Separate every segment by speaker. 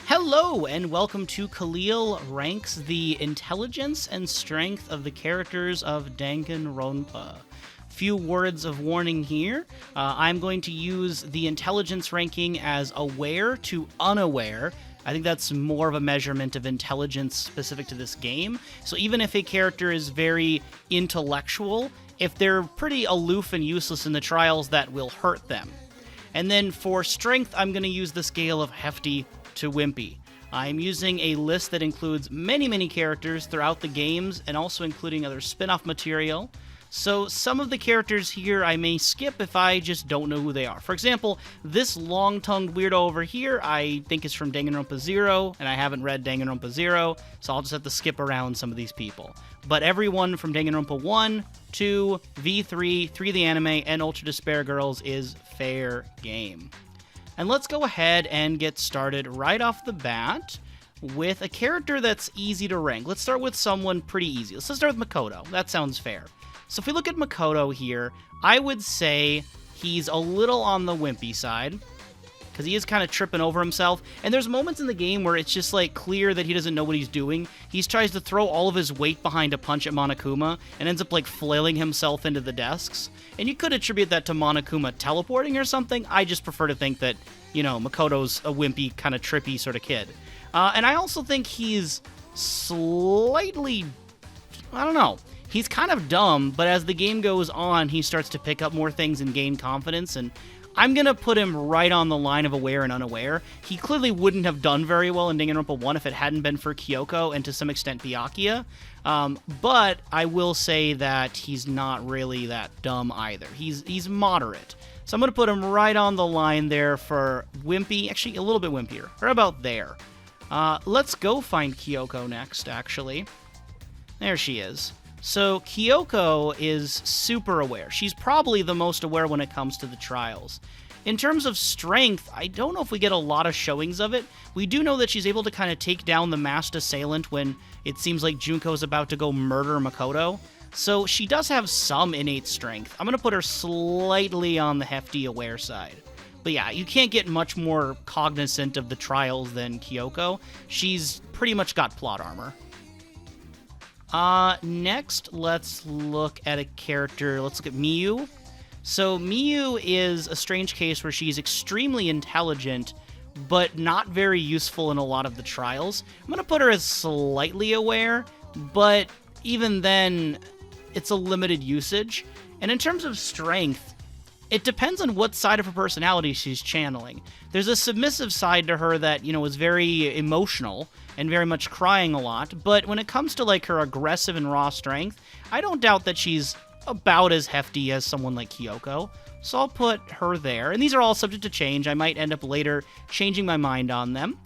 Speaker 1: Hello, and welcome to Khalil Ranks the Intelligence and Strength of the Characters of Danganronpa. Few words of warning here. I'm going to use the intelligence ranking as aware to unaware. I think that's more of a measurement of intelligence specific to this game. So even if a character is very intellectual, if they're pretty aloof and useless in the trials, that will hurt them. And then for strength, I'm going to use the scale of hefty to wimpy. I'm using a list that includes many characters throughout the games and also including other spin-off material. So some of the characters here I may skip if I just don't know who they are. For example, this long-tongued weirdo over here I think is from Danganronpa 0, and I haven't read Danganronpa 0, so I'll just have to skip around some of these people. But everyone from Danganronpa 1, 2, V3, 3 the anime, and Ultra Despair Girls is fair game. And let's go ahead and get started right off the bat with a character that's easy to rank. Let's start with someone pretty easy. Let's start with Makoto. That sounds fair. So if we look at Makoto here, I would say he's a little on the wimpy side, because he is kind of tripping over himself. And there's moments in the game where it's just like clear that he doesn't know what he's doing. He tries to throw all of his weight behind a punch at Monokuma and ends up like flailing himself into the desks. And you could attribute that to Monokuma teleporting or something. I just prefer to think that, you know, Makoto's a wimpy, kind of trippy sort of kid. And I also think he's slightly, I don't know, he's kind of dumb, but as the game goes on, he starts to pick up more things and gain confidence, and I'm going to put him right on the line of aware and unaware. He clearly wouldn't have done very well in Danganronpa 1 if it hadn't been for Kyoko and to some extent Byakuya, but I will say that he's not really that dumb either. He's moderate. So I'm going to put him right on the line there for wimpy, actually a little bit wimpier, or about there. Let's go find Kyoko next, actually. There she is. So Kyoko is super aware. She's probably the most aware when it comes to the trials. In terms of strength, I don't know if we get a lot of showings of it. We do know that she's able to kind of take down the masked assailant when it seems like Junko's about to go murder Makoto. So she does have some innate strength. I'm going to put her slightly on the hefty aware side. But yeah, you can't get much more cognizant of the trials than Kyoko. She's pretty much got plot armor. Next, let's look at a character. Let's look at Miyu. So Miyu is a strange case where she's extremely intelligent, but not very useful in a lot of the trials. I'm going to put her as slightly aware, but even then, it's a limited usage. And in terms of strength, it depends on what side of her personality she's channeling. There's a submissive side to her that, you know, is very emotional and very much crying a lot, but when it comes to, like, her aggressive and raw strength, I don't doubt that she's about as hefty as someone like Kyoko, so I'll put her there. And these are all subject to change. I might end up later changing my mind on them.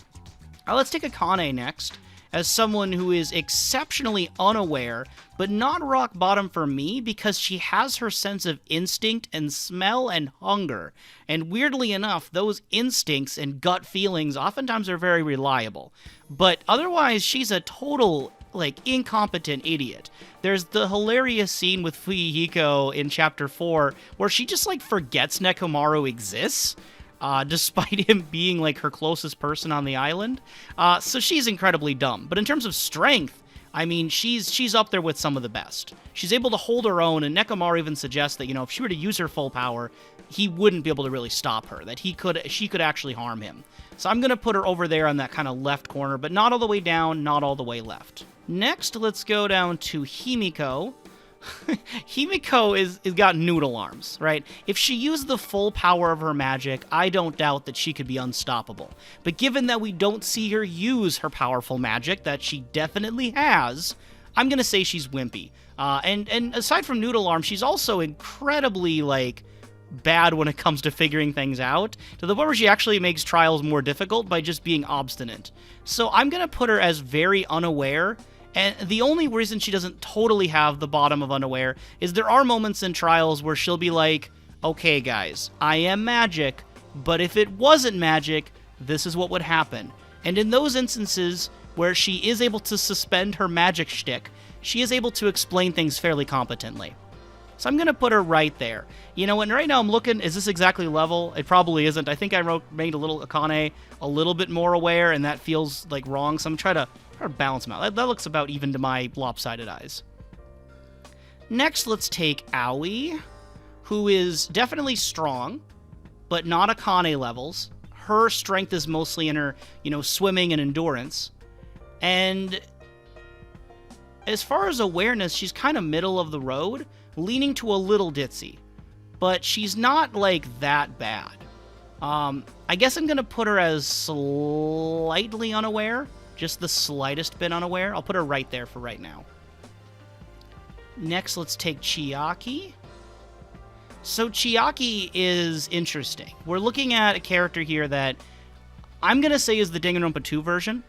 Speaker 1: Let's take Akane next, as someone who is exceptionally unaware, but not rock bottom for me because she has her sense of instinct and smell and hunger. And weirdly enough, those instincts and gut feelings oftentimes are very reliable. But otherwise, she's a total, like, incompetent idiot. There's the hilarious scene with Fuyuhiko in Chapter 4 where she just, like, forgets Nekomaru exists. Despite him being, like, her closest person on the island. So she's incredibly dumb. But in terms of strength, I mean, she's up there with some of the best. She's able to hold her own, and Nekomaru even suggests that, you know, if she were to use her full power, he wouldn't be able to really stop her, that she could actually harm him. So I'm going to put her over there on that kind of left corner, but not all the way down, not all the way left. Next, let's go down to Himiko. Himiko is got noodle arms, right? If she used the full power of her magic, I don't doubt that she could be unstoppable. But given that we don't see her use her powerful magic, that she definitely has, I'm gonna say she's wimpy. And aside from noodle arms, she's also incredibly, like, bad when it comes to figuring things out, to the point where she actually makes trials more difficult by just being obstinate. So I'm gonna put her as very unaware. And the only reason she doesn't totally have the bottom of unaware is there are moments in trials where she'll be like, okay, guys, I am magic, but if it wasn't magic, this is what would happen. And in those instances where she is able to suspend her magic shtick, she is able to explain things fairly competently. So I'm going to put her right there. You know, and right now I'm looking, is this exactly level? It probably isn't. I think I made a little Akane a little bit more aware, and that feels like wrong. So I'm trying to balance them out. That looks about even to my lopsided eyes. Next, let's take Aoi, who is definitely strong, but not Akane levels. Her strength is mostly in her, swimming and endurance. And as far as awareness, she's kind of middle of the road, leaning to a little ditzy. But she's not, like, that bad. I guess I'm going to put her as slightly unaware. Just the slightest bit unaware. I'll put her right there for right now. Next, let's take Chiaki. So Chiaki is interesting. We're looking at a character here that I'm going to say is the Danganronpa 2 version.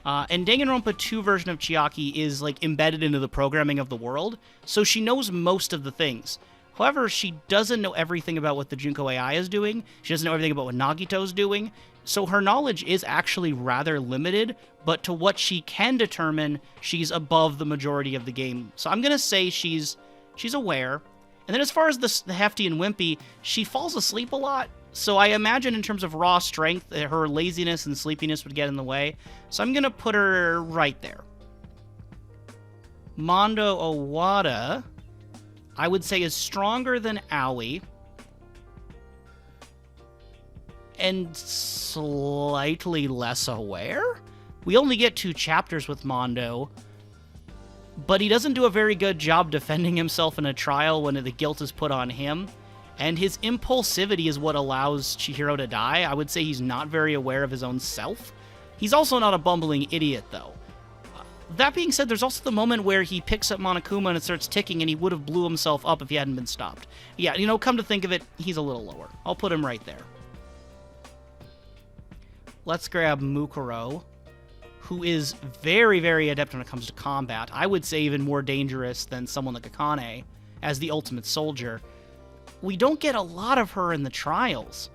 Speaker 1: And Danganronpa 2 version of Chiaki is, like, embedded into the programming of the world, so she knows most of the things. However, she doesn't know everything about what the Junko AI is doing. She doesn't know everything about what Nagito's doing. So her knowledge is actually rather limited, but to what she can determine, she's above the majority of the game. So I'm going to say she's aware. And then as far as the hefty and wimpy, she falls asleep a lot. So I imagine in terms of raw strength, her laziness and sleepiness would get in the way. So I'm going to put her right there. Mondo Owada, I would say, is stronger than Aoi. And slightly less aware? We only get 2 chapters with Mondo, but he doesn't do a very good job defending himself in a trial when the guilt is put on him. And his impulsivity is what allows Chihiro to die. I would say he's not very aware of his own self. He's also not a bumbling idiot, though. That being said, there's also the moment where he picks up Monokuma and it starts ticking, and he would have blew himself up if he hadn't been stopped. Yeah, come to think of it, he's a little lower. I'll put him right there. Let's grab Mukuro, who is very, very adept when it comes to combat. I would say even more dangerous than someone like Akane as the ultimate soldier. We don't get a lot of her in the trials.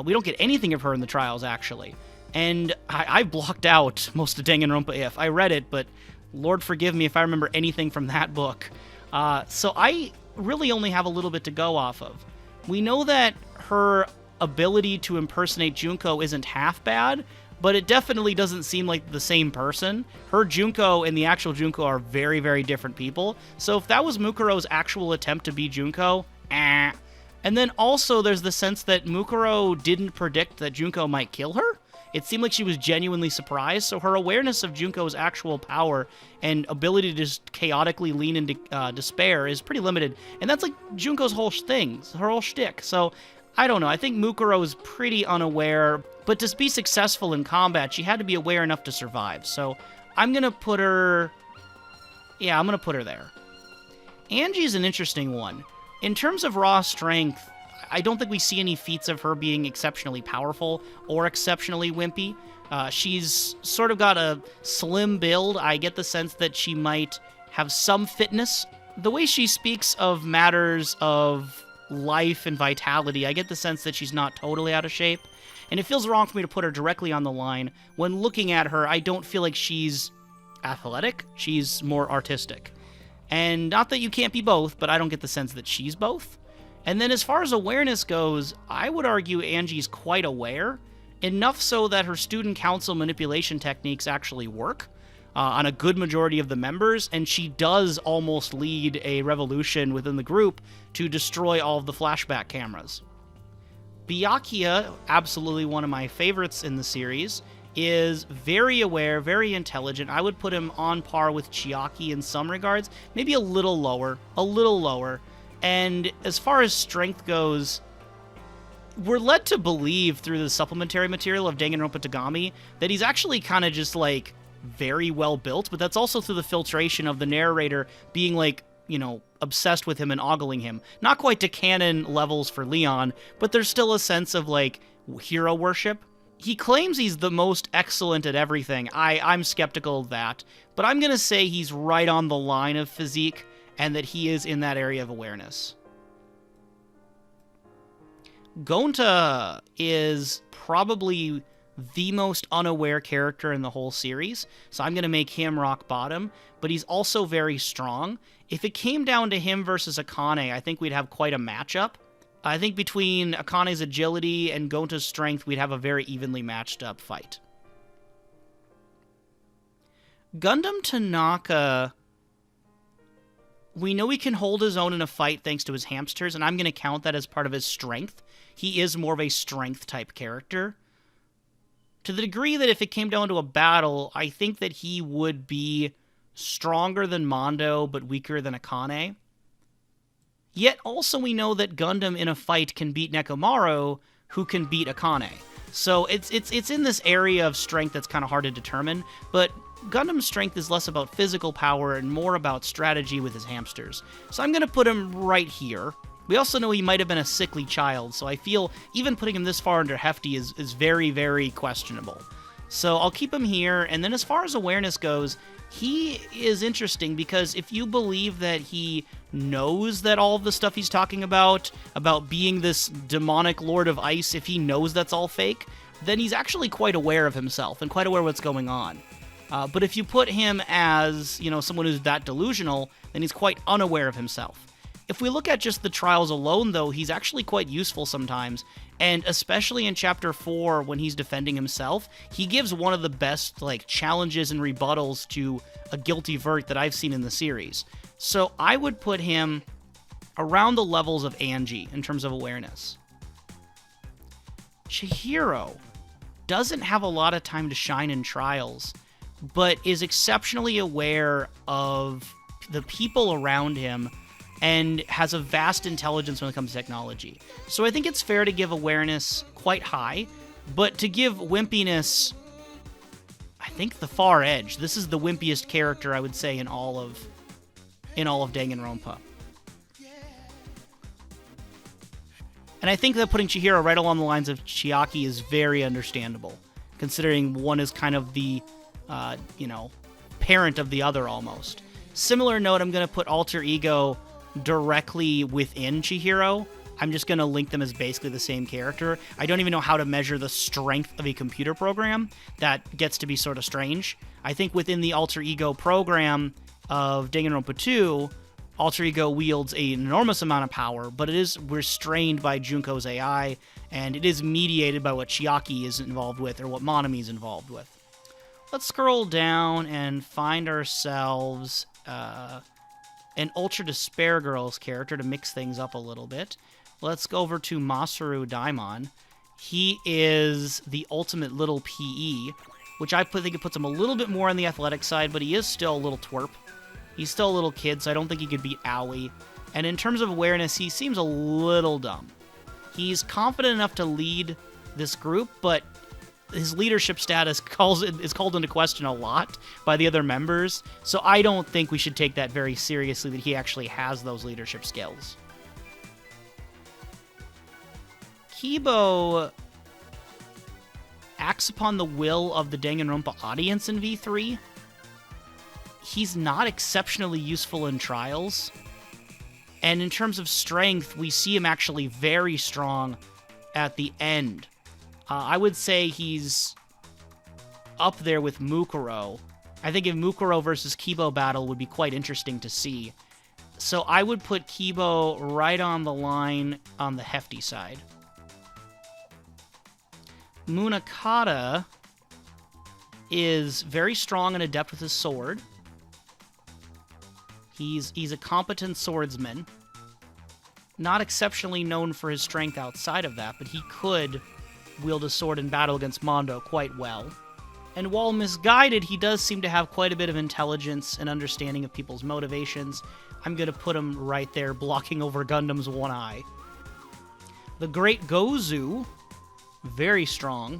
Speaker 1: We don't get anything of her in the trials, actually. And I blocked out most of Danganronpa If. I read it, but Lord forgive me if I remember anything from that book. So I really only have a little bit to go off of. We know that her ability to impersonate Junko isn't half bad, but it definitely doesn't seem like the same person. Her Junko and the actual Junko are very, very different people. So if that was Mukuro's actual attempt to be Junko, And then also there's the sense that Mukuro didn't predict that Junko might kill her. It seemed like she was genuinely surprised, so her awareness of Junko's actual power and ability to just chaotically lean into despair is pretty limited. And that's like Junko's whole thing, her whole shtick. So I don't know. I think Mukuro is pretty unaware, but to be successful in combat, she had to be aware enough to survive. So I'm going to put her... Yeah, I'm going to put her there. Angie's an interesting one. In terms of raw strength, I don't think we see any feats of her being exceptionally powerful or exceptionally wimpy. She's sort of got a slim build. I get the sense that she might have some fitness. The way she speaks of matters of life and vitality, I get the sense that she's not totally out of shape. And it feels wrong for me to put her directly on the line. When looking at her, I don't feel like she's athletic. She's more artistic. And not that you can't be both, but I don't get the sense that she's both. And then as far as awareness goes, I would argue Angie's quite aware, enough so that her student council manipulation techniques actually work on a good majority of the members, and she does almost lead a revolution within the group to destroy all of the flashback cameras. Byakuya, absolutely one of my favorites in the series, is very aware, very intelligent. I would put him on par with Chiaki in some regards, maybe a little lower. And as far as strength goes, we're led to believe through the supplementary material of Danganronpa Tagami that he's actually kind of just, like, very well built, but that's also through the filtration of the narrator being, like, you know, obsessed with him and ogling him. Not quite to canon levels for Leon, but there's still a sense of, like, hero worship. He claims he's the most excellent at everything. I'm skeptical of that, but I'm going to say he's right on the line of physique and that he is in that area of awareness. Gonta is probably the most unaware character in the whole series, so I'm going to make him rock bottom, but he's also very strong. If it came down to him versus Akane, I think we'd have quite a matchup. I think between Akane's agility and Gonta's strength, we'd have a very evenly matched up fight. Gundham Tanaka, we know he can hold his own in a fight thanks to his hamsters, and I'm going to count that as part of his strength. He is more of a strength-type character. To the degree that if it came down to a battle, I think that he would be stronger than Mondo, but weaker than Akane. Yet also we know that Gundham in a fight can beat Nekomaru, who can beat Akane. So it's in this area of strength that's kind of hard to determine, but Gundam's strength is less about physical power and more about strategy with his hamsters. So I'm going to put him right here. We also know he might have been a sickly child, so I feel even putting him this far under Hefty is very, very questionable. So I'll keep him here, and then as far as awareness goes, he is interesting because if you believe that he knows that all of the stuff he's talking about being this demonic lord of ice, if he knows that's all fake, then he's actually quite aware of himself and quite aware of what's going on. But if you put him as, someone who's that delusional, then he's quite unaware of himself. If we look at just the trials alone, though, he's actually quite useful sometimes, and especially in Chapter 4, when he's defending himself, he gives one of the best, challenges and rebuttals to a guilty verdict that I've seen in the series. So I would put him around the levels of Angie in terms of awareness. Chihiro doesn't have a lot of time to shine in trials, but is exceptionally aware of the people around him and has a vast intelligence when it comes to technology. So I think it's fair to give awareness quite high, but to give wimpiness, I think the far edge. This is the wimpiest character, I would say, in all of Danganronpa. And I think that putting Chihiro right along the lines of Chiaki is very understandable, considering one is kind of the, parent of the other almost. Similar note, I'm going to put Alter Ego directly within Chihiro. I'm just going to link them as basically the same character. I don't even know how to measure the strength of a computer program. That gets to be sort of strange. I think within the Alter Ego program of Danganronpa 2, Alter Ego wields an enormous amount of power, but it is restrained by Junko's AI, and it is mediated by what Chiaki is involved with, or what Monami is involved with. Let's scroll down and find ourselves an Ultra Despair Girls character to mix things up a little bit. Let's go over to Masaru Daimon. He is the ultimate little PE, which I think it puts him a little bit more on the athletic side, but he is still a little twerp. He's still a little kid, so I don't think he could beat Aoi. And in terms of awareness, he seems a little dumb. He's confident enough to lead this group, but his leadership status is called into question a lot by the other members, so I don't think we should take that very seriously that he actually has those leadership skills. Kibo acts upon the will of the Danganronpa audience in V3. He's not exceptionally useful in trials, and in terms of strength, we see him actually very strong at the end. I would say he's up there with Mukuro. I think if Mukuro versus Kibo battle would be quite interesting to see. So I would put Kibo right on the line on the hefty side. Munakata is very strong and adept with his sword. He's a competent swordsman. Not exceptionally known for his strength outside of that, but he could wield a sword in battle against Mondo quite well. And while misguided, he does seem to have quite a bit of intelligence and understanding of people's motivations. I'm going to put him right there, blocking over Gundam's one eye. The Great Gozu, very strong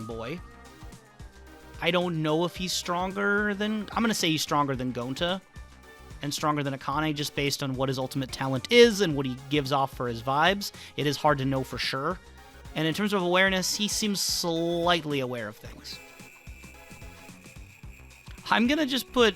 Speaker 1: boy. I don't know if he's stronger than... I'm going to say he's stronger than Gonta and stronger than Akane, just based on what his ultimate talent is and what he gives off for his vibes. It is hard to know for sure. And in terms of awareness, he seems slightly aware of things. I'm going to just put...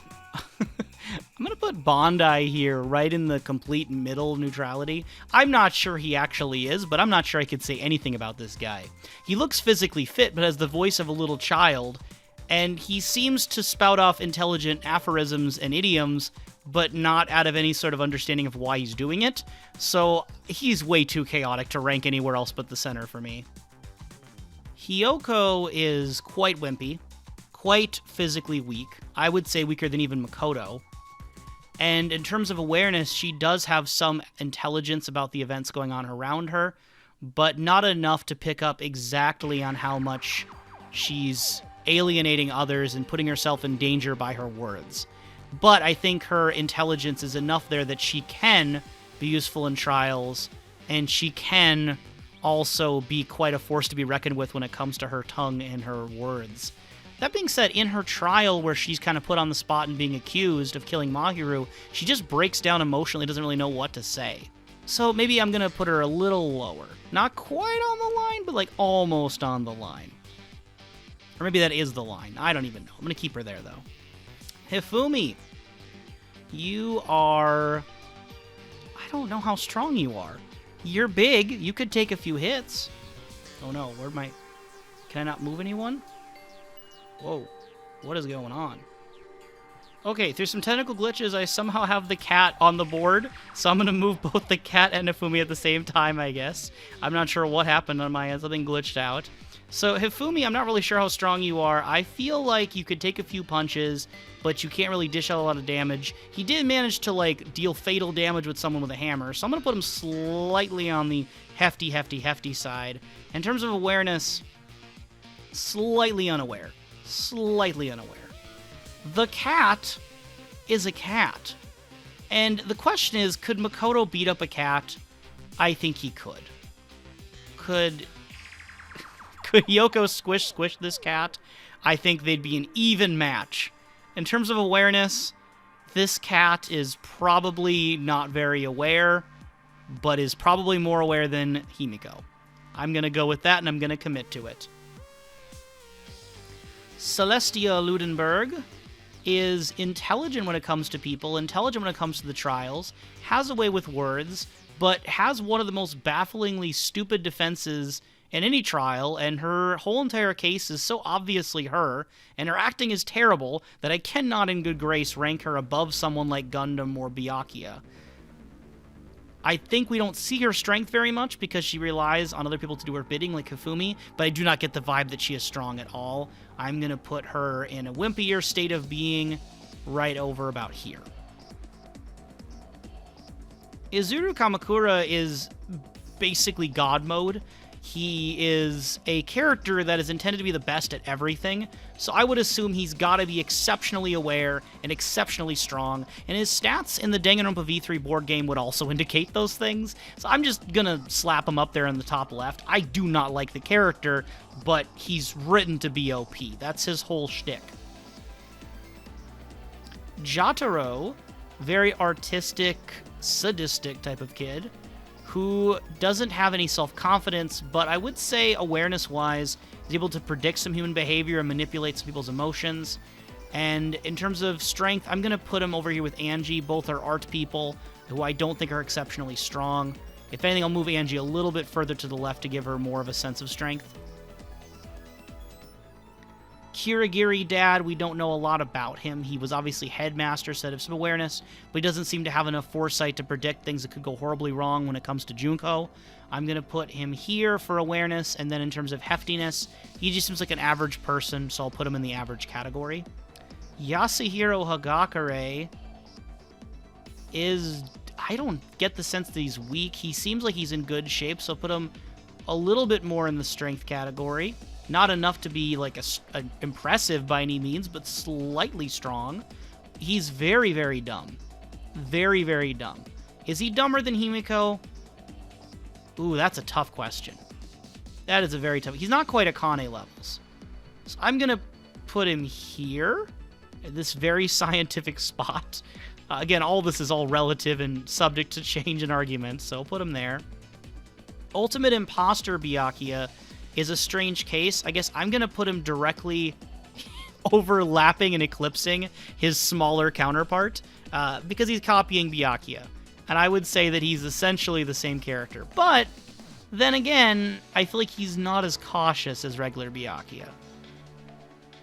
Speaker 1: I'm going to put Bondi here right in the complete middle of neutrality. I'm not sure he actually is, but I'm not sure I could say anything about this guy. He looks physically fit, but has the voice of a little child, and he seems to spout off intelligent aphorisms and idioms, but not out of any sort of understanding of why he's doing it. So he's way too chaotic to rank anywhere else but the center for me. Hiyoko is quite wimpy, quite physically weak. I would say weaker than even Makoto. And in terms of awareness, she does have some intelligence about the events going on around her, but not enough to pick up exactly on how much she's alienating others and putting herself in danger by her words. But I think her intelligence is enough there that she can be useful in trials, and she can also be quite a force to be reckoned with when it comes to her tongue and her words. That being said, in her trial where she's kind of put on the spot and being accused of killing Mahiru, she just breaks down emotionally, doesn't really know what to say. So maybe I'm going to put her a little lower. Not quite on the line, but like almost on the line. Or maybe that is the line. I don't even know. I'm going to keep her there, though. Hifumi, you are... I don't know how strong you are. You're big. You could take a few hits. Oh no, where'd my... Can I not move anyone? Whoa, what is going on? Okay, through some technical glitches, I somehow have the cat on the board, so I'm going to move both the cat and Hifumi at the same time, I guess. I'm not sure what happened on my end. Something glitched out. So, Hifumi, I'm not really sure how strong you are. I feel like you could take a few punches, but you can't really dish out a lot of damage. He did manage to, like, deal fatal damage with someone with a hammer, so I'm going to put him slightly on the hefty side. In terms of awareness, slightly unaware. Slightly unaware. The cat is a cat. And the question is, could Makoto beat up a cat? I think he could. Could Hiyoko squish this cat? I think they'd be an even match. In terms of awareness, this cat is probably not very aware, but is probably more aware than Himiko. I'm going to go with that, and I'm going to commit to it. Celestia Ludenberg is intelligent when it comes to people, intelligent when it comes to the trials, has a way with words, but has one of the most bafflingly stupid defenses in any trial, and her whole entire case is so obviously her, and her acting is terrible, that I cannot in good grace rank her above someone like Gundham or Byakuya. I think we don't see her strength very much because she relies on other people to do her bidding, like Hifumi, but I do not get the vibe that she is strong at all. I'm going to put her in a wimpier state of being right over about here. Izuru Kamakura is basically God mode. He is a character that is intended to be the best at everything, so I would assume he's got to be exceptionally aware and exceptionally strong, and his stats in the Danganronpa V3 board game would also indicate those things, so I'm just gonna slap him up there in the top left. I do not like the character, but he's written to be OP. That's his whole shtick. Jotaro, very artistic, sadistic type of kid, who doesn't have any self-confidence, but I would say awareness-wise is able to predict some human behavior and manipulate some people's emotions. And in terms of strength, I'm going to put him over here with Angie. Both are art people who I don't think are exceptionally strong. If anything, I'll move Angie a little bit further to the left to give her more of a sense of strength. Kirigiri Dad, we don't know a lot about him. He was obviously headmaster, so of some awareness, but he doesn't seem to have enough foresight to predict things that could go horribly wrong when it comes to Junko. I'm going to put him here for awareness, and then in terms of heftiness, he just seems like an average person, so I'll put him in the average category. Yasuhiro Hagakure is... I don't get the sense that he's weak. He seems like he's in good shape, so I'll put him a little bit more in the strength category. Not enough to be like a impressive by any means, but slightly strong. He's very, very dumb. Very, very dumb. Is he dumber than Himiko? Ooh, that's a tough question. That is a very tough... He's not quite Akane levels. So I'm going to put him here, in this very scientific spot. Again, all this is all relative and subject to change and argument, so I'll put him there. Ultimate Impostor Byakuya is a strange case. I guess I'm going to put him directly overlapping and eclipsing his smaller counterpart because he's copying Byakuya. And I would say that he's essentially the same character. But then again, I feel like he's not as cautious as regular Byakuya.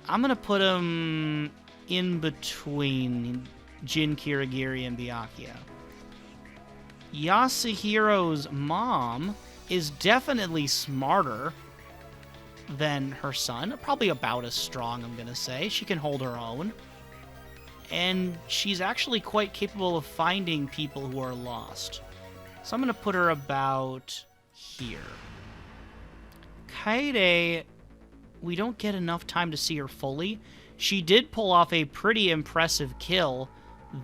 Speaker 1: I'm going to put him in between Jin Kirigiri and Byakuya. Yasuhiro's mom is definitely smarter than her son. Probably about as strong, I'm going to say. She can hold her own. And she's actually quite capable of finding people who are lost. So I'm going to put her about here. Kaede, we don't get enough time to see her fully. She did pull off a pretty impressive kill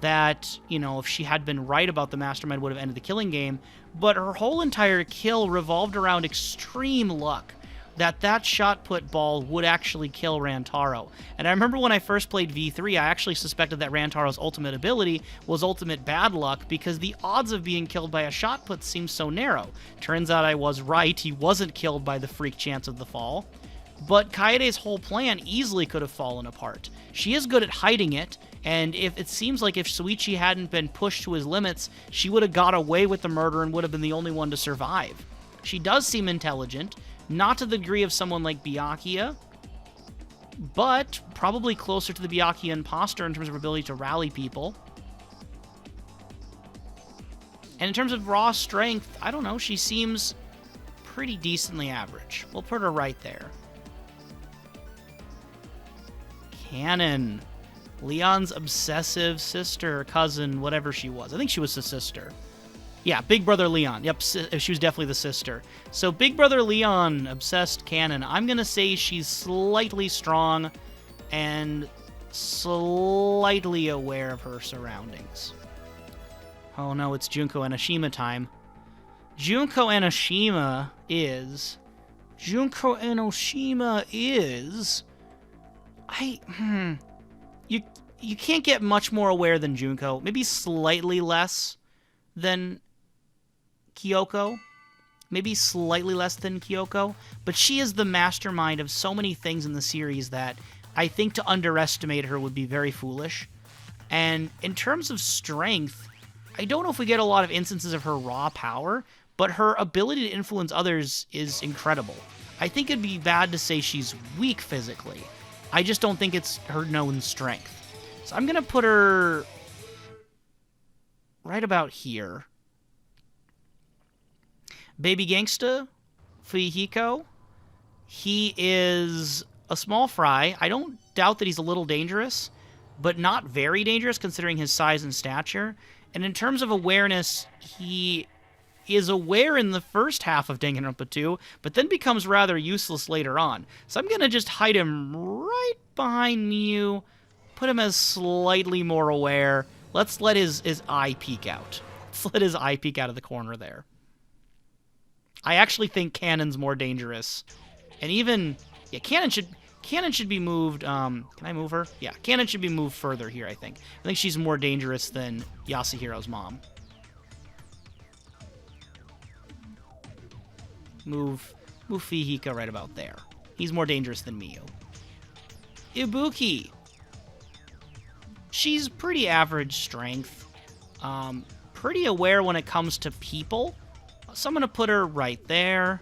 Speaker 1: that, you know, if she had been right about the mastermind, would have ended the killing game. But her whole entire kill revolved around extreme luck. That shot put ball would actually kill Rantaro. And I remember when I first played V3, I actually suspected that Rantaro's ultimate ability was ultimate bad luck because the odds of being killed by a shot put seemed so narrow. Turns out I was right. He wasn't killed by the freak chance of the fall. But Kaede's whole plan easily could have fallen apart. She is good at hiding it, and if it seems like if Shuichi hadn't been pushed to his limits, she would have got away with the murder and would have been the only one to survive. She does seem intelligent, not to the degree of someone like Byakuya, but probably closer to the Byakuya imposter in terms of her ability to rally people. And in terms of raw strength, I don't know, she seems pretty decently average. We'll put her right there. Canon. Leon's obsessive sister, cousin, whatever she was. I think she was the sister. Yeah, Big Brother Leon. Yep, she was definitely the sister. So Big Brother Leon, obsessed canon. I'm going to say she's slightly strong and slightly aware of her surroundings. Oh no, it's Junko and Ashima time. Junko and Ashima is... You can't get much more aware than Junko. Maybe slightly less than Kyoko. Maybe slightly less than Kyoko. But she is the mastermind of so many things in the series that I think to underestimate her would be very foolish. And in terms of strength, I don't know if we get a lot of instances of her raw power, but her ability to influence others is incredible. I think it'd be bad to say she's weak physically. I just don't think it's her known strength. So I'm going to put her right about here. Baby Gangsta, Fuyuhiko. He is a small fry. I don't doubt that he's a little dangerous, but not very dangerous considering his size and stature. And in terms of awareness, he is aware in the first half of Danganronpa 2, but then becomes rather useless later on. So I'm going to just hide him right behind Miu, put him as slightly more aware. Let's let his eye peek out. Let's let his eye peek out of the corner there. I actually think Canon's more dangerous. And even... yeah, Canon should be moved... can I move her? Yeah, Canon should be moved further here, I think. I think she's more dangerous than Yasuhiro's mom. Move Fuyuhiko right about there. He's more dangerous than Miu. Ibuki. She's pretty average strength. Pretty aware when it comes to people. So I'm going to put her right there.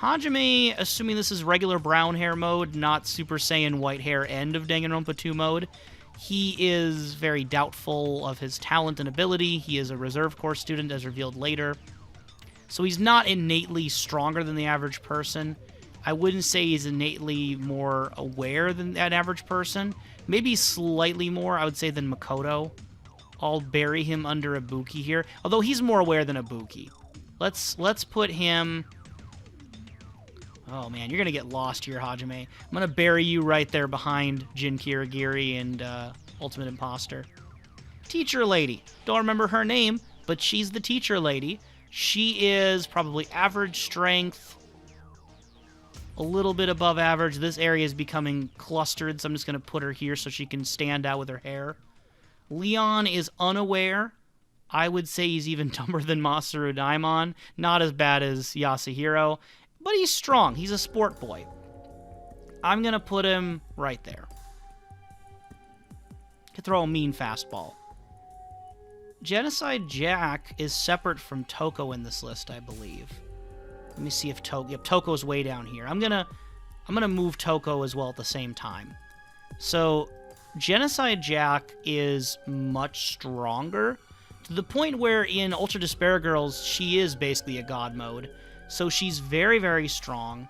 Speaker 1: Hajime, assuming this is regular brown hair mode, not Super Saiyan white hair end of Danganronpa 2 mode. He is very doubtful of his talent and ability. He is a reserve corps student, as revealed later. So he's not innately stronger than the average person. I wouldn't say he's innately more aware than that average person. Maybe slightly more, I would say, than Makoto. I'll bury him under Ibuki here. Although he's more aware than Ibuki. Let's put him... oh man, you're going to get lost here, Hajime. I'm going to bury you right there behind Jin Kirigiri and Ultimate Imposter. Teacher Lady. Don't remember her name, but she's the teacher lady. She is probably average strength, a little bit above average. This area is becoming clustered, so I'm just going to put her here so she can stand out with her hair. Leon is unaware. I would say he's even dumber than Masaru Daimon. Not as bad as Yasuhiro, but he's strong. He's a sport boy. I'm going to put him right there. Could throw a mean fastball. Genocide Jack is separate from Toko in this list, I believe. Let me see if Toko... Yep, Toko's way down here. I'm gonna move Toko as well at the same time. So, Genocide Jack is much stronger, to the point where in Ultra Despair Girls, she is basically a god mode. So she's very, very strong.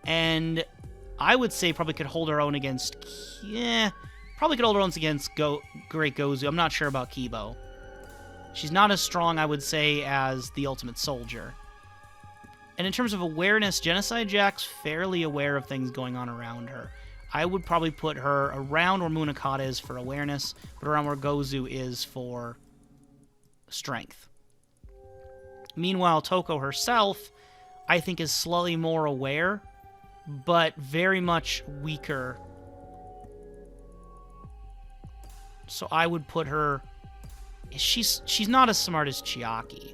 Speaker 1: And I would say probably could hold her own against... Yeah, probably could hold her own against Great Gozu. I'm not sure about Kibo. She's not as strong, I would say, as the Ultimate Soldier. And in terms of awareness, Genocide Jack's fairly aware of things going on around her. I would probably put her around where Munakata is for awareness, but around where Gozu is for strength. Meanwhile, Toko herself, I think, is slightly more aware, but very much weaker. So I would put her... She's not as smart as Chiaki,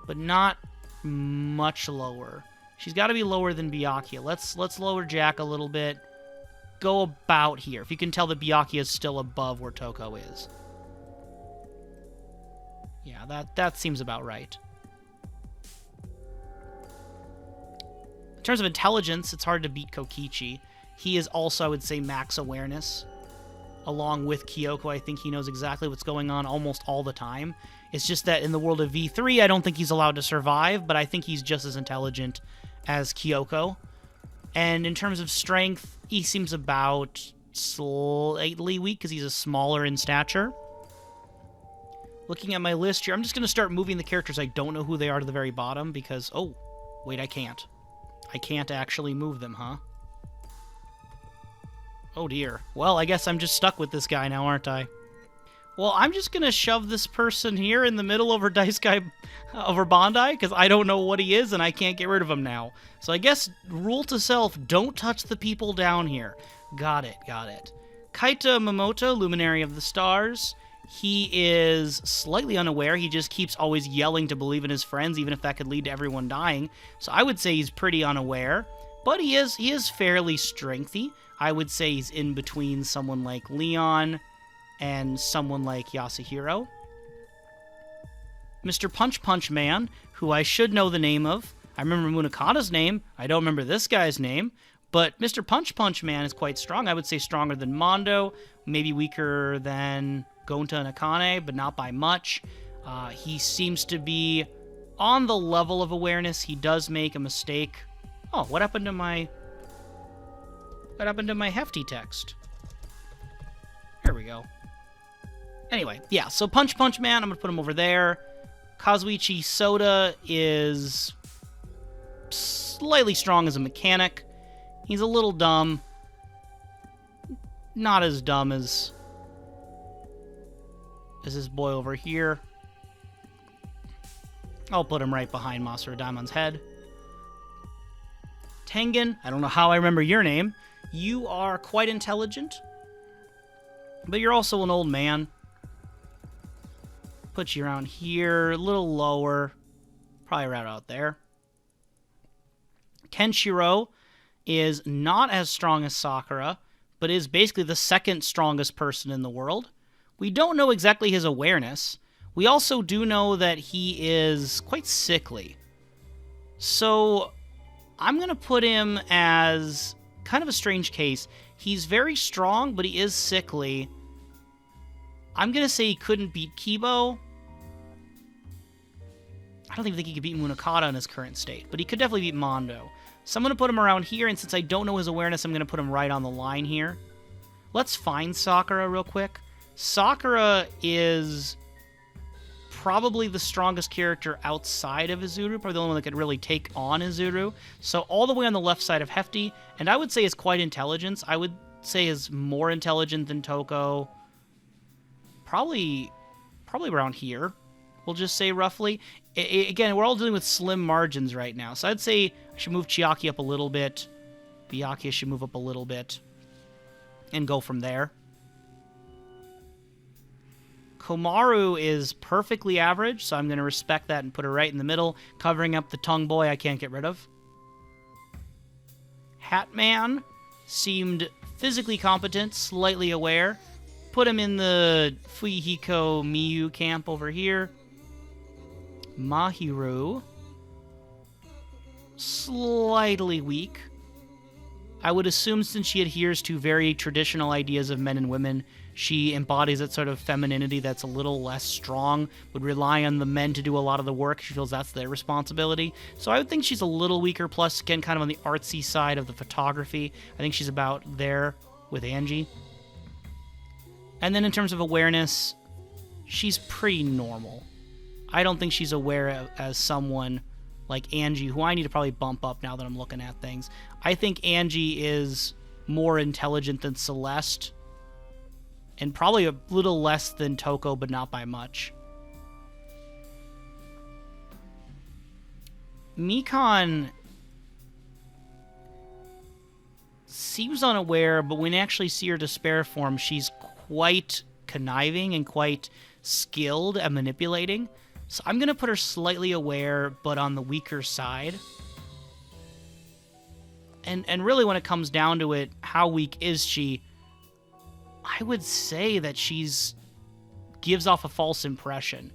Speaker 1: but not much lower. She's got to be lower than Byakuya. Let's lower Jack a little bit. Go about here. If you can tell that Byakuya is still above where Toko is. Yeah, that seems about right. In terms of intelligence, it's hard to beat Kokichi. He is also, I would say, max awareness. Along with Kyoko, I think he knows exactly what's going on almost all the time. It's just that in the world of V3, I don't think he's allowed to survive, but I think he's just as intelligent as Kyoko. And in terms of strength, he seems about slightly weak because he's a smaller in stature. Looking at my list here, I'm just going to start moving the characters I don't know who they are to the very bottom because... Oh, wait, I can't. I can't actually move them, huh? Oh dear. Well, I guess I'm just stuck with this guy now, aren't I? Well, I'm just gonna shove this person here in the middle over over Bandai, because I don't know what he is and I can't get rid of him now. So I guess, rule to self, don't touch the people down here. Got it, got it. Kaito Momoto, Luminary of the Stars. He is slightly unaware. He just keeps always yelling to believe in his friends, even if that could lead to everyone dying. So I would say he's pretty unaware. But he is fairly strengthy. I would say he's in between someone like Leon and someone like Yasuhiro. Mr. Punch Punch Man, who I should know the name of. I remember Munakata's name. I don't remember this guy's name. But Mr. Punch Punch Man is quite strong. I would say stronger than Mondo, maybe weaker than Gonta and Akane, but not by much. He seems to be on the level of awareness. He does make a mistake. Oh, what happened to my hefty text? There we go. Anyway, yeah, so Punch Punch Man, I'm going to put him over there. Kazuichi Soda is slightly strong as a mechanic. He's a little dumb. Not as dumb as this boy over here. I'll put him right behind Masaru Daimon's head. Tengen, I don't know how I remember your name. You are quite intelligent, but you're also an old man. Put you around here, a little lower, probably right out there. Kenshiro is not as strong as Sakura, but is basically the second strongest person in the world. We don't know exactly his awareness. We also do know that he is quite sickly. So I'm going to put him as kind of a strange case. He's very strong, but he is sickly. I'm going to say he couldn't beat Kibo. I don't even think he could beat Munakata in his current state, but he could definitely beat Mondo. So I'm going to put him around here, and since I don't know his awareness, I'm going to put him right on the line here. Let's find Sakura real quick. Sakura is probably the strongest character outside of Izuru, probably the only one that could really take on Izuru. So all the way on the left side of Hefty, and I would say is quite intelligent. I would say is more intelligent than Toko. Probably around here, we'll just say roughly. Again, we're all dealing with slim margins right now, so I'd say I should move Chiaki up a little bit. Byakuya should move up a little bit. And go from there. Komaru is perfectly average, so I'm going to respect that and put her right in the middle, covering up the tongue boy I can't get rid of. Hatman seemed physically competent, slightly aware. Put him in the Fuyuhiko Miyu camp over here. Mahiru, slightly weak. I would assume since she adheres to very traditional ideas of men and women, she embodies that sort of femininity that's a little less strong, would rely on the men to do a lot of the work. She feels that's their responsibility. So I would think she's a little weaker, plus, again, kind of on the artsy side of the photography. I think she's about there with Angie. And then in terms of awareness, she's pretty normal. I don't think she's aware as someone like Angie, who I need to probably bump up now that I'm looking at things. I think Angie is more intelligent than Celeste, and probably a little less than Toko, but not by much. Mikan seems unaware, but when you actually see her despair form, she's quite conniving and quite skilled at manipulating. So I'm going to put her slightly aware, but on the weaker side. And really when it comes down to it, how weak is she? I would say that she's gives off a false impression.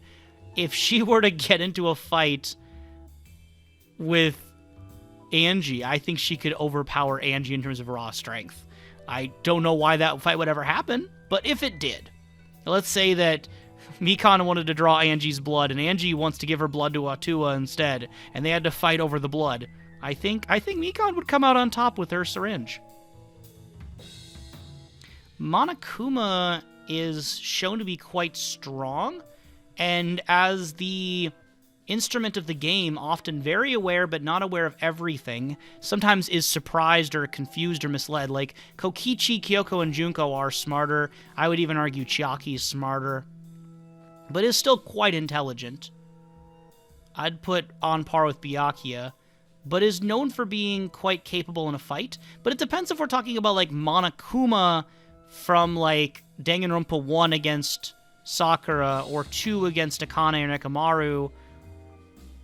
Speaker 1: If she were to get into a fight with Angie, I think she could overpower Angie in terms of raw strength. I don't know why that fight would ever happen, but if it did, let's say that Mikan wanted to draw Angie's blood, and Angie wants to give her blood to Atua instead, and they had to fight over the blood. I think Mikan would come out on top with her syringe. Monokuma is shown to be quite strong, and as the instrument of the game, often very aware but not aware of everything, sometimes is surprised or confused or misled. Like Kokichi, Kyoko, and Junko are smarter. I would even argue Chiaki is smarter, but is still quite intelligent. I'd put on par with Byakuya, but is known for being quite capable in a fight. But it depends if we're talking about like Monokuma from like Danganronpa 1 against Sakura, or 2 against Akane or Nekomaru,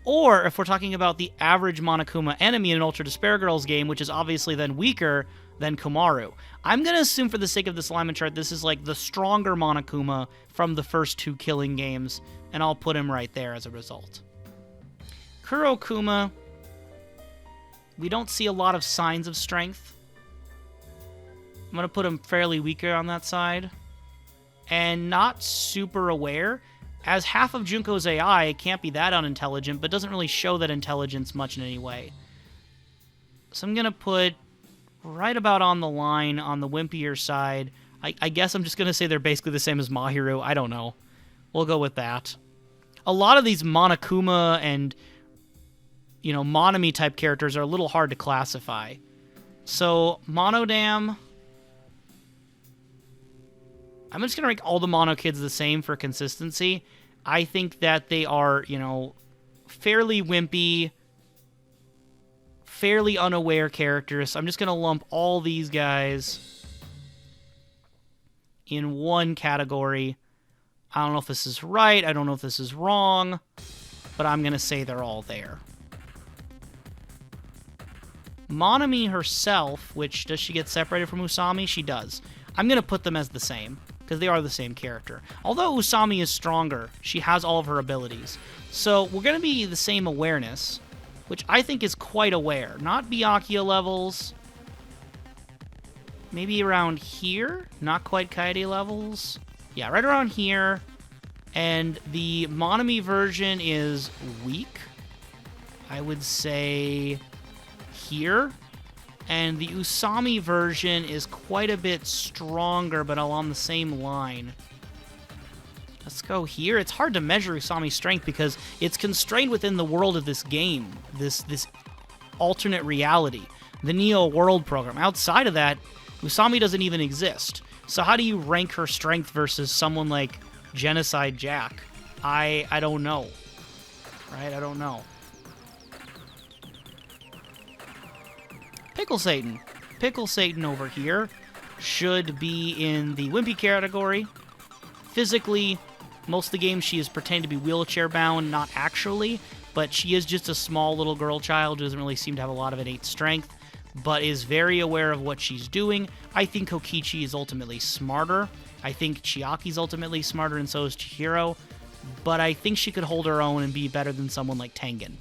Speaker 1: or if we're talking about the average Monokuma enemy in an Ultra Despair Girls game, which is obviously then weaker than Komaru. I'm going to assume for the sake of this alignment chart, this is like the stronger Monokuma from the first 2 killing games, and I'll put him right there as a result. Kurokuma, we don't see a lot of signs of strength. I'm going to put him fairly weaker on that side, and not super aware. As half of Junko's AI, it can't be that unintelligent, but doesn't really show that intelligence much in any way. So I'm going to put right about on the line on the wimpier side. I guess I'm just going to say they're basically the same as Mahiru. I don't know. We'll go with that. A lot of these Monokuma and, Monomi type characters are a little hard to classify. So, Monodam, I'm just going to rank all the Mono kids the same for consistency. I think that they are, fairly wimpy, fairly unaware characters. I'm just going to lump all these guys in one category. I don't know if this is right. I don't know if this is wrong. But I'm going to say they're all there. Monomi herself, which, does she get separated from Usami? She does. I'm going to put them as the same, because they are the same character. Although Usami is stronger, she has all of her abilities. So we're going to be the same awareness, which I think is quite aware. Not Byakuya levels. Maybe around here? Not quite Kaede levels. Yeah, right around here. And the Monomi version is weak. I would say here. And the Usami version is quite a bit stronger, but along the same line. Let's go here. It's hard to measure Usami's strength because it's constrained within the world of this game, this alternate reality, the Neo World program. Outside of that, Usami doesn't even exist. So how do you rank her strength versus someone like Genocide Jack? I don't know. Right? I don't know. Pickle Satan. Pickle Satan over here should be in the wimpy category. Physically, most of the game she is pretending to be wheelchair bound, not actually, but she is just a small little girl child who doesn't really seem to have a lot of innate strength. but is very aware of what she's doing. I think Kokichi is ultimately smarter. I think Chiaki's ultimately smarter, and so is Chihiro. But I think she could hold her own and be better than someone like Tengen.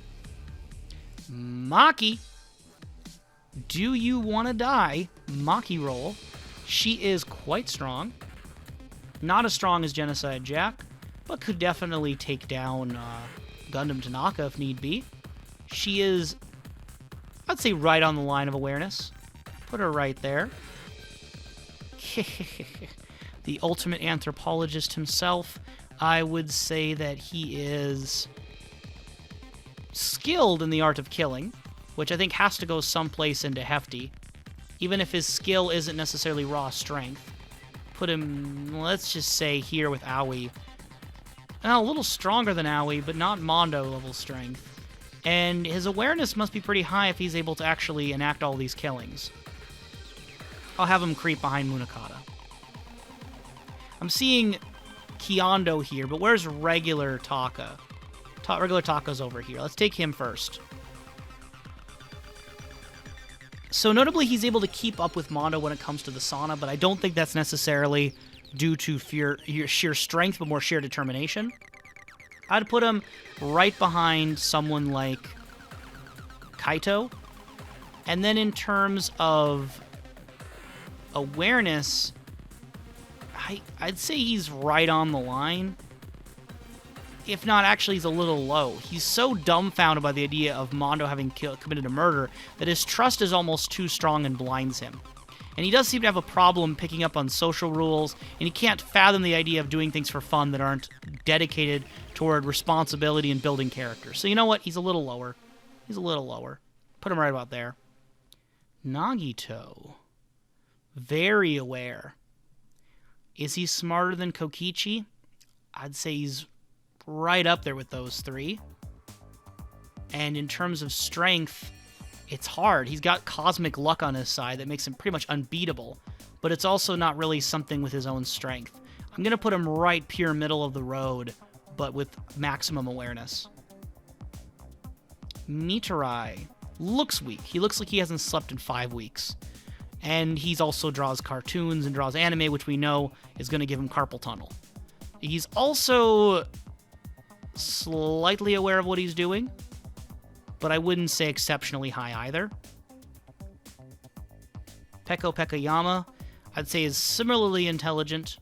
Speaker 1: Maki. Do you want to die? Maki roll. She is quite strong. Not as strong as Genocide Jack, but could definitely take down Gundham Tanaka if need be. She is, I'd say, right on the line of awareness. Put her right there. The ultimate anthropologist himself, I would say that he is skilled in the art of killing, which I think has to go someplace into hefty, even if his skill isn't necessarily raw strength. Put him, let's just say, here with Aoi. A little stronger than Aoi, but not Mondo level strength. And his awareness must be pretty high if he's able to actually enact all these killings. I'll have him creep behind Munakata. I'm seeing Kyondo here, but where's regular Taka? Regular Taka's over here. Let's take him first. So notably, he's able to keep up with Mondo when it comes to the sauna, but I don't think that's necessarily due to sheer strength, but more sheer determination. I'd put him right behind someone like Kaito. And then in terms of awareness, I'd say he's right on the line. If not, actually, he's a little low. He's so dumbfounded by the idea of Mondo having committed a murder that his trust is almost too strong and blinds him. And he does seem to have a problem picking up on social rules, and he can't fathom the idea of doing things for fun that aren't dedicated toward responsibility and building character. So you know what? He's a little lower. He's a little lower. Put him right about there. Nagito. Very aware. Is he smarter than Kokichi? I'd say he's right up there with those three. And in terms of strength, it's hard. He's got cosmic luck on his side that makes him pretty much unbeatable, but it's also not really something with his own strength. I'm going to put him right pure middle of the road, but with maximum awareness. Mitarai looks weak. He looks like he hasn't slept in 5 weeks. And he's also draws cartoons and draws anime, which we know is going to give him carpal tunnel. He's also slightly aware of what he's doing, but I wouldn't say exceptionally high either. Peko Pekayama, I'd say, is similarly intelligent,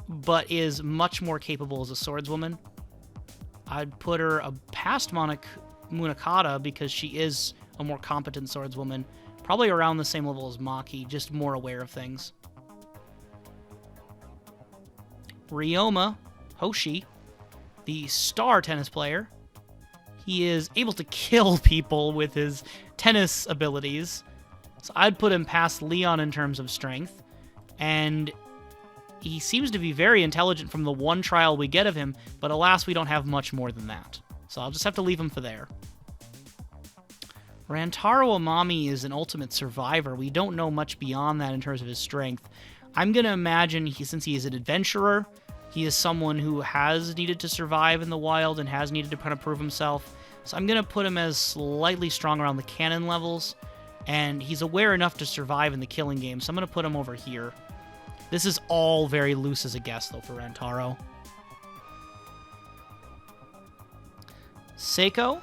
Speaker 1: but is much more capable as a swordswoman. I'd put her past Munakata because she is a more competent swordswoman, probably around the same level as Maki, just more aware of things. Ryoma Hoshi, the star tennis player. He is able to kill people with his tennis abilities. So I'd put him past Leon in terms of strength. And he seems to be very intelligent from the one trial we get of him, but alas, we don't have much more than that. So I'll just have to leave him for there. Rantaro Amami is an ultimate survivor. We don't know much beyond that in terms of his strength. I'm going to imagine, since he is an adventurer, he is someone who has needed to survive in the wild and has needed to kind of prove himself. So I'm going to put him as slightly strong around the canon levels, and he's aware enough to survive in the killing game, so I'm going to put him over here. This is all very loose as a guess, though, for Rantaro. Seiko,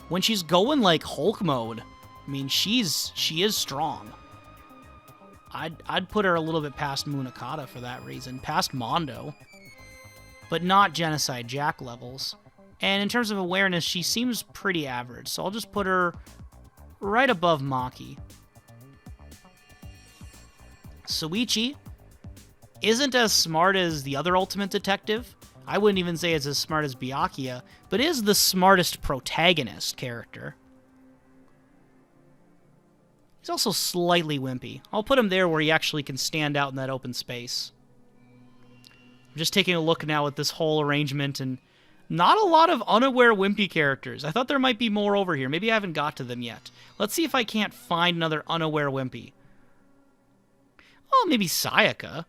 Speaker 1: when she's going like Hulk mode, I mean, she is strong. I'd put her a little bit past Munakata for that reason, past Mondo, but not Genocide Jack levels. And in terms of awareness, she seems pretty average, so I'll just put her right above Maki. Shuichi isn't as smart as the other Ultimate Detective. I wouldn't even say it's as smart as Byakuya, but is the smartest protagonist character. He's also slightly wimpy. I'll put him there where he actually can stand out in that open space. I'm just taking a look now at this whole arrangement, and not a lot of unaware wimpy characters. I thought there might be more over here. Maybe I haven't got to them yet. Let's see if I can't find another unaware wimpy. Oh, maybe Sayaka.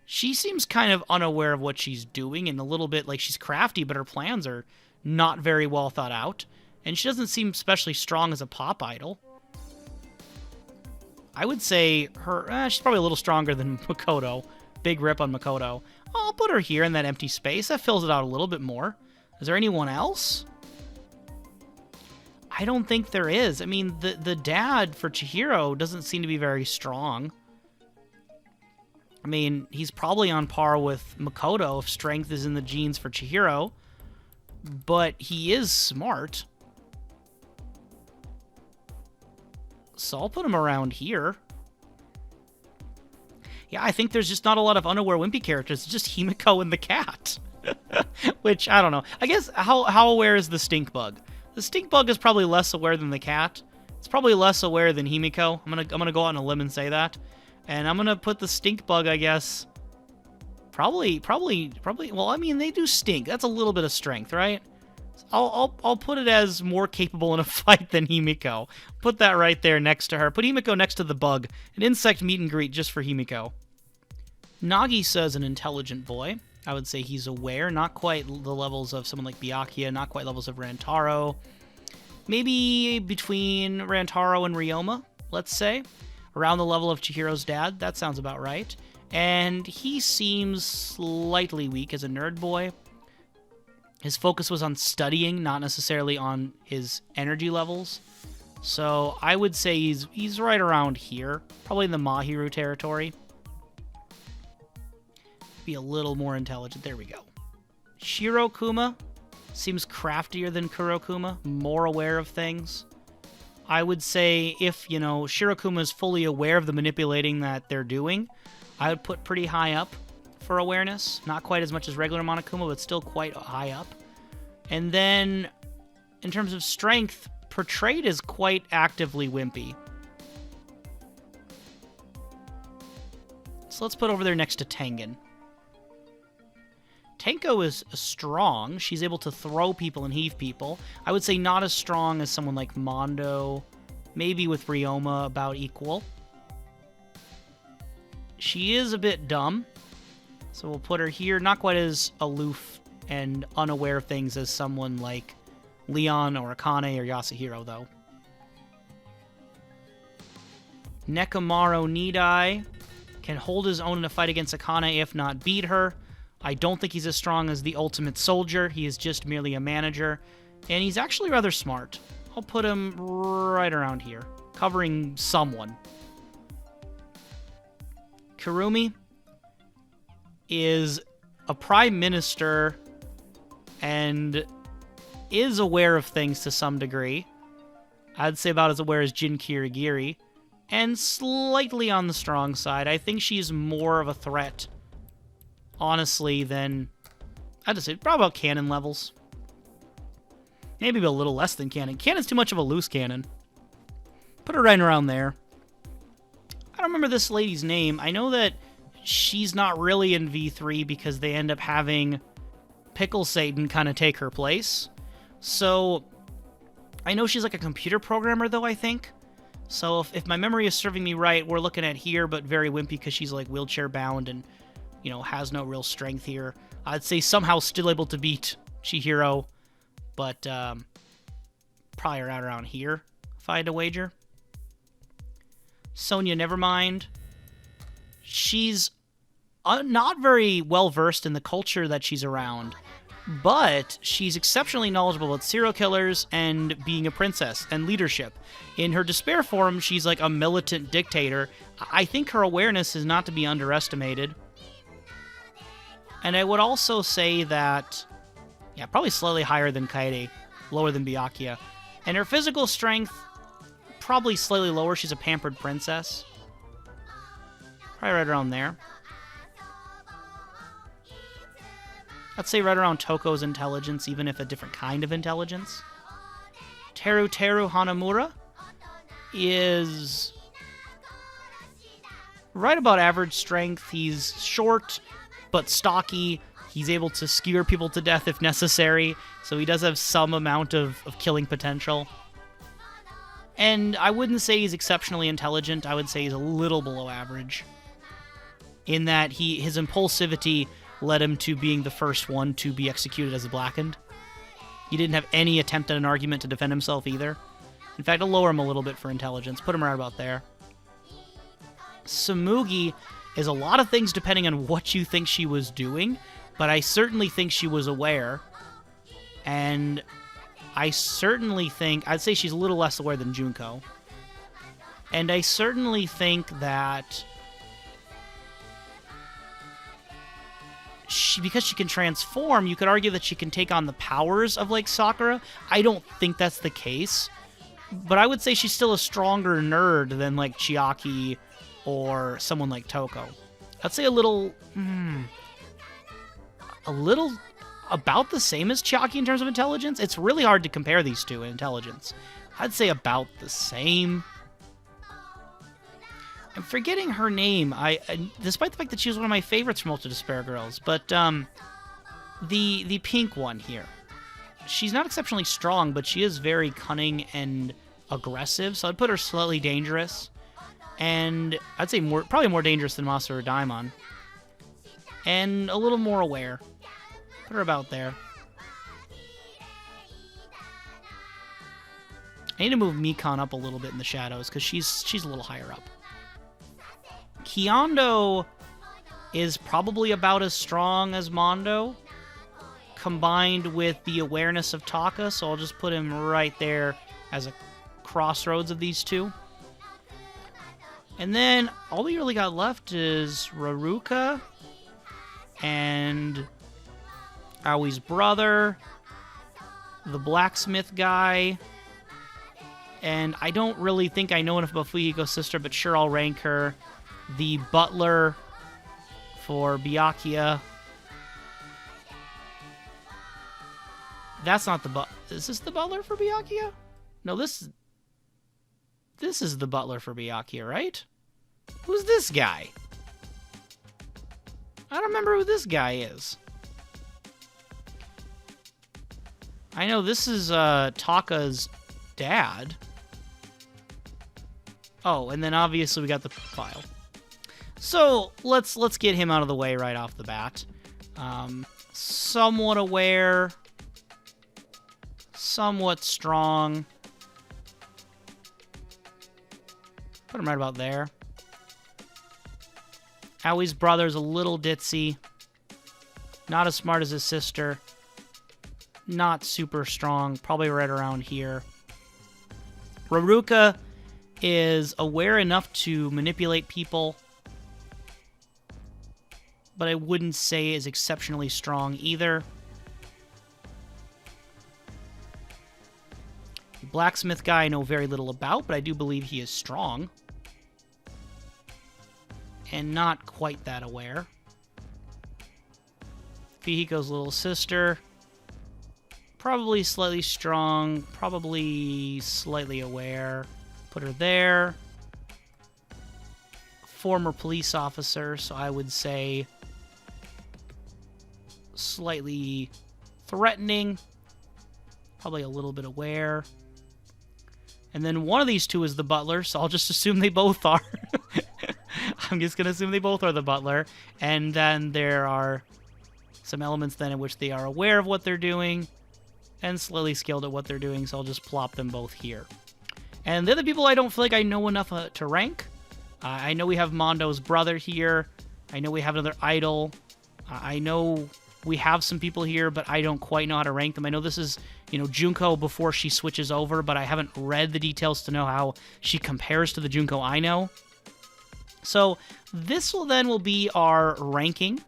Speaker 1: She seems kind of unaware of what she's doing and a little bit like she's crafty, but her plans are not very well thought out. And she doesn't seem especially strong as a pop idol. I would say she's probably a little stronger than Makoto. Big rip on Makoto. I'll put her here in that empty space. That fills it out a little bit more. Is there anyone else? I don't think there is. I mean, the dad for Chihiro doesn't seem to be very strong. I mean, he's probably on par with Makoto if strength is in the genes for Chihiro. But he is smart. So I'll put him around here. Yeah, I think there's just not a lot of unaware wimpy characters. It's just Himiko and the cat. Which, I don't know. I guess, how aware is the stink bug? The stink bug is probably less aware than the cat. It's probably less aware than Himiko. I'm gonna go out on a limb and say that. And I'm gonna put the stink bug, I guess. Probably. Well, I mean, they do stink. That's a little bit of strength, right? I'll put it as more capable in a fight than Himiko. Put that right there next to her. Put Himiko next to the bug. An insect meet and greet just for Himiko. Nagisa's an intelligent boy. I would say he's aware. Not quite the levels of someone like Byakuya. Not quite levels of Rantaro. Maybe between Rantaro and Ryoma, let's say. Around the level of Chihiro's dad. That sounds about right. And he seems slightly weak as a nerd boy. His focus was on studying, not necessarily on his energy levels. So I would say he's right around here. Probably in the Mahiru territory. Be a little more intelligent. There we go. Shirokuma seems craftier than Kurokuma. More aware of things. I would say if, Shirokuma is fully aware of the manipulating that they're doing, I would put pretty high up for awareness. Not quite as much as regular Monokuma, but still quite high up. And then, in terms of strength, portrayed as quite actively wimpy. So let's put over there next to Tengen. Tenko is strong. She's able to throw people and heave people. I would say not as strong as someone like Mondo. Maybe with Ryoma about equal. She is a bit dumb. So we'll put her here. Not quite as aloof and unaware of things as someone like Leon or Akane or Yasuhiro, though. Nekomaru Nidai can hold his own in a fight against Akane, if not beat her. I don't think he's as strong as the Ultimate Soldier. He is just merely a manager. And he's actually rather smart. I'll put him right around here, covering someone. Kurumi is a prime minister and is aware of things to some degree. I'd say about as aware as Jin Kirigiri. And slightly on the strong side. I think she's more of a threat, honestly, than... I'd just say probably about canon levels. Maybe a little less than canon. Canon's too much of a loose cannon. Put her right around there. I don't remember this lady's name. I know that she's not really in V3 because they end up having Pickle Satan kind of take her place. So, I know she's like a computer programmer, though, I think. So, if my memory is serving me right, we're looking at here, but very wimpy because she's like wheelchair-bound and, has no real strength here. I'd say somehow still able to beat Chihiro, but probably right around here, if I had to wager. Sonya Nevermind. She's not very well-versed in the culture that she's around, but she's exceptionally knowledgeable about serial killers and being a princess and leadership. In her despair form, she's like a militant dictator. I think her awareness is not to be underestimated. And I would also say that, probably slightly higher than Kaede, lower than Byakuya. And her physical strength, probably slightly lower. She's a pampered princess. Probably right around there. I'd say right around Toko's intelligence, even if a different kind of intelligence. Teru Hanamura is right about average strength. He's short, but stocky. He's able to skewer people to death if necessary, so he does have some amount of killing potential. And I wouldn't say he's exceptionally intelligent. I would say he's a little below average, in that his impulsivity led him to being the first one to be executed as a blackened. He didn't have any attempt at an argument to defend himself either. In fact, I'll lower him a little bit for intelligence. Put him right about there. Tsumugi is a lot of things depending on what you think she was doing, but I certainly think she was aware. And I certainly think... I'd say she's a little less aware than Junko. And I certainly think that... because she can transform, you could argue that she can take on the powers of, like, Sakura. I don't think that's the case. But I would say she's still a stronger nerd than, like, Chiaki or someone like Toko. I'd say a little about the same as Chiaki in terms of intelligence. It's really hard to compare these two in intelligence. I'd say about the same. I'm forgetting her name. Despite the fact that she was one of my favorites from Ultra Despair Girls, but the pink one here. She's not exceptionally strong, but she is very cunning and aggressive, so I'd put her slightly dangerous. And I'd say probably more dangerous than Masaru Daimon. And a little more aware. Put her about there. I need to move Mikan up a little bit in the shadows, because she's a little higher up. Kyondo is probably about as strong as Mondo, combined with the awareness of Taka, so I'll just put him right there as a crossroads of these two. And then all we really got left is Raruka and Aoi's brother, the blacksmith guy, and I don't really think I know enough about Fuyuhiko's sister, but sure, I'll rank her. The butler for Byakuya. That's not the butler. Is this the butler for Byakuya? No, this is the butler for Byakuya, right? Who's this guy? I don't remember who this guy is. I know this is Taka's dad. Oh, and then obviously we got the file. So let's get him out of the way right off the bat. Somewhat aware, somewhat strong. Put him right about there. Aoi's brother's a little ditzy. Not as smart as his sister. Not super strong. Probably right around here. Raruka is aware enough to manipulate people, but I wouldn't say is exceptionally strong either. The blacksmith guy I know very little about, but I do believe he is strong. And not quite that aware. Fuyuhiko's little sister. Probably slightly strong, probably slightly aware. Put her there. Former police officer, so I would say slightly threatening, probably a little bit aware. And then one of these two is the butler, so I'll just assume they both are. I'm just going to assume they both are the butler. And then there are some elements then in which they are aware of what they're doing and slightly skilled at what they're doing, so I'll just plop them both here. And the other people I don't feel like I know enough to rank. I know we have Mondo's brother here. I know we have another idol. I know we have some people here, but I don't quite know how to rank them. I know this is, Junko before she switches over, but I haven't read the details to know how she compares to the Junko I know. So this will be our ranking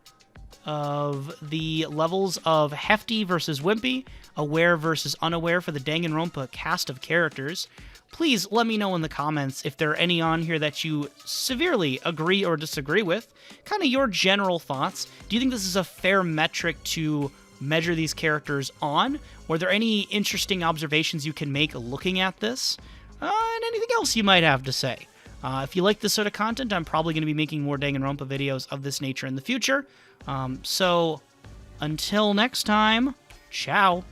Speaker 1: of the levels of Hefty versus Wimpy, Aware versus Unaware for the Danganronpa cast of characters. Please let me know in the comments if there are any on here that you severely agree or disagree with. Kind of your general thoughts. Do you think this is a fair metric to measure these characters on? Were there any interesting observations you can make looking at this? And anything else you might have to say. If you like this sort of content, I'm probably going to be making more Danganronpa videos of this nature in the future. So until next time, ciao.